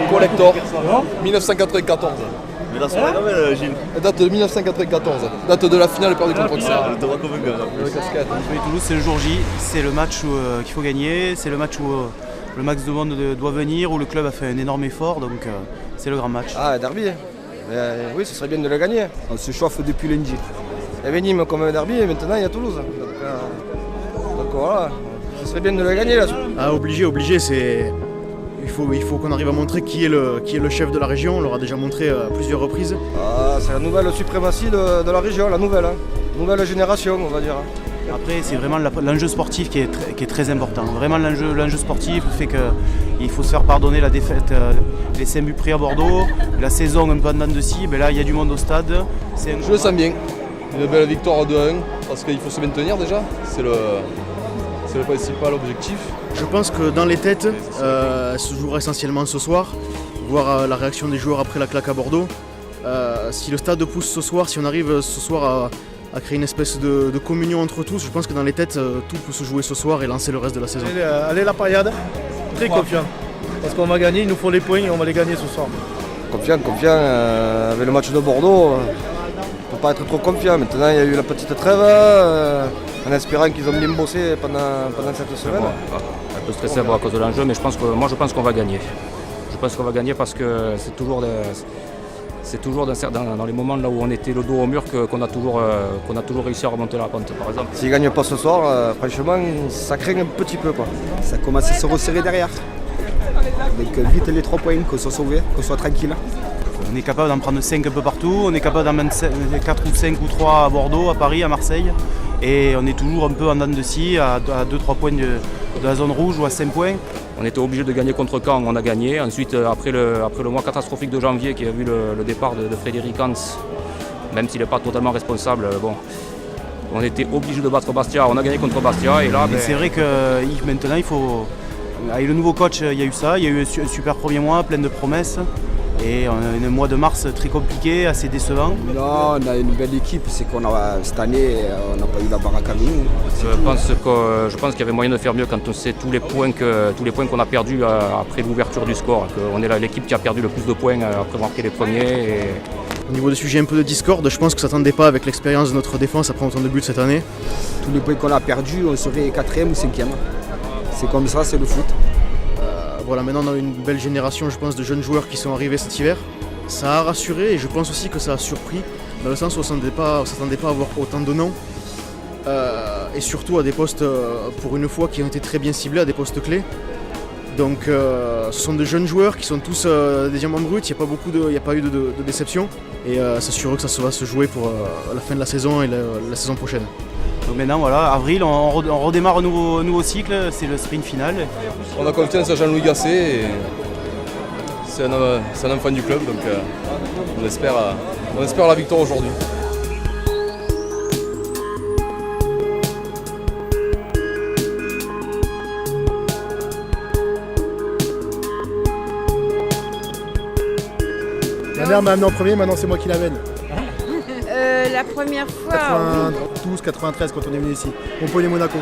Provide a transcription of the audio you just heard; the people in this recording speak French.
collector, 1994. Mais la soirée nouvelle, Gilles. Date de 1994, date de la finale perdue contre Auxerre. Je te vois comme un gars. Toulouse, c'est le jour J, c'est le match qu'il faut gagner, c'est le match où le max de monde doit venir, où le club a fait un énorme effort, donc c'est le grand match. Ah, derby. Oui, ce serait bien de le gagner. On se chauffe depuis lundi. Il y avait Nîmes comme un derby et maintenant il y a Toulouse. Donc voilà, ce serait bien de le gagner là. Ah, obligé, c'est... Il faut qu'on arrive à montrer qui est le chef de la région. On l'aura déjà montré à plusieurs reprises. Ah, c'est la nouvelle suprématie de la région, la nouvelle. Nouvelle génération, on va dire. Après, c'est vraiment l'enjeu sportif qui est très important. Vraiment, l'enjeu sportif fait qu'il faut se faire pardonner la défaite, les 5 buts pris à Bordeaux, la saison un peu en dents de scie. Ben là, il y a du monde au stade. Je le sens bien. Une belle victoire 2-1, parce qu'il faut se maintenir déjà. C'est le principal objectif. Je pense que dans les têtes, se jouera essentiellement ce soir, voir la réaction des joueurs après la claque à Bordeaux. Si le stade pousse ce soir, si on arrive ce soir à créer une espèce de communion entre tous, je pense que dans les têtes, tout peut se jouer ce soir et lancer le reste de la saison. Allez la paillade, très confiant. Parce qu'on va gagner, il nous faut les points et on va les gagner ce soir. Confiant. Avec le match de Bordeaux, on ne peut pas être trop confiant. Maintenant, il y a eu la petite trêve, en espérant qu'ils ont bien bossé pendant cette semaine. Un peu stressé à cause de l'enjeu, mais je pense qu'on va gagner. Je pense qu'on va gagner parce que c'est toujours dans les moments là où on était le dos au mur qu'on a toujours réussi à remonter la pente, par exemple. S'ils ne gagnent pas ce soir, franchement, ça craint un petit peu. Ça commence à se resserrer derrière. Donc vite les 3 points, qu'on soit sauvé, qu'on soit tranquille. On est capable d'en prendre 5 un peu partout, on est capable d'en mettre 4 ou 5 ou 3 à Bordeaux, à Paris, à Marseille. Et on est toujours un peu en dents de scie, à 2-3 points de la zone rouge ou à 5 points. On était obligé de gagner contre Caen, on a gagné. Ensuite, après le mois catastrophique de janvier qui a vu le départ de Frédéric Hans, même s'il n'est pas totalement responsable, on était obligé de battre Bastia. On a gagné contre Bastia et là... C'est vrai que maintenant, il faut... Avec le nouveau coach, il y a eu ça, il y a eu un super premier mois, plein de promesses. Et un mois de mars très compliqué, assez décevant. Non, on a une belle équipe, c'est qu'on a cette année, on n'a pas eu la baraque à nous. Je pense qu'il y avait moyen de faire mieux quand on sait tous les points qu'on a perdus après l'ouverture du score. On est l'équipe qui a perdu le plus de points après marquer les premiers. Au niveau des sujets un peu de discorde, je pense que ça ne s'attendait pas avec l'expérience de notre défense après autant de buts cette année. Tous les points qu'on a perdus, on serait 4e ou 5e. C'est comme ça, c'est le foot. Voilà, maintenant on a une belle génération, je pense, de jeunes joueurs qui sont arrivés cet hiver. Ça a rassuré et je pense aussi que ça a surpris, dans le sens où on ne s'attendait pas à avoir autant de noms. Et surtout à des postes, pour une fois, qui ont été très bien ciblés, à des postes clés. Donc ce sont de jeunes joueurs qui sont tous des diamants bruts, il n'y a pas eu de déception. Et c'est sûr que ça va se jouer pour la fin de la saison et la saison prochaine. Donc maintenant, voilà, avril, on redémarre un nouveau cycle, c'est le sprint final. On a confiance à Jean-Louis Gasset et c'est un enfant du club, donc on espère la victoire aujourd'hui. Ma mère m'a amené en premier, maintenant c'est moi qui l'amène. La première fois... 92, 93 quand on est venu ici. Montpellier-Monaco.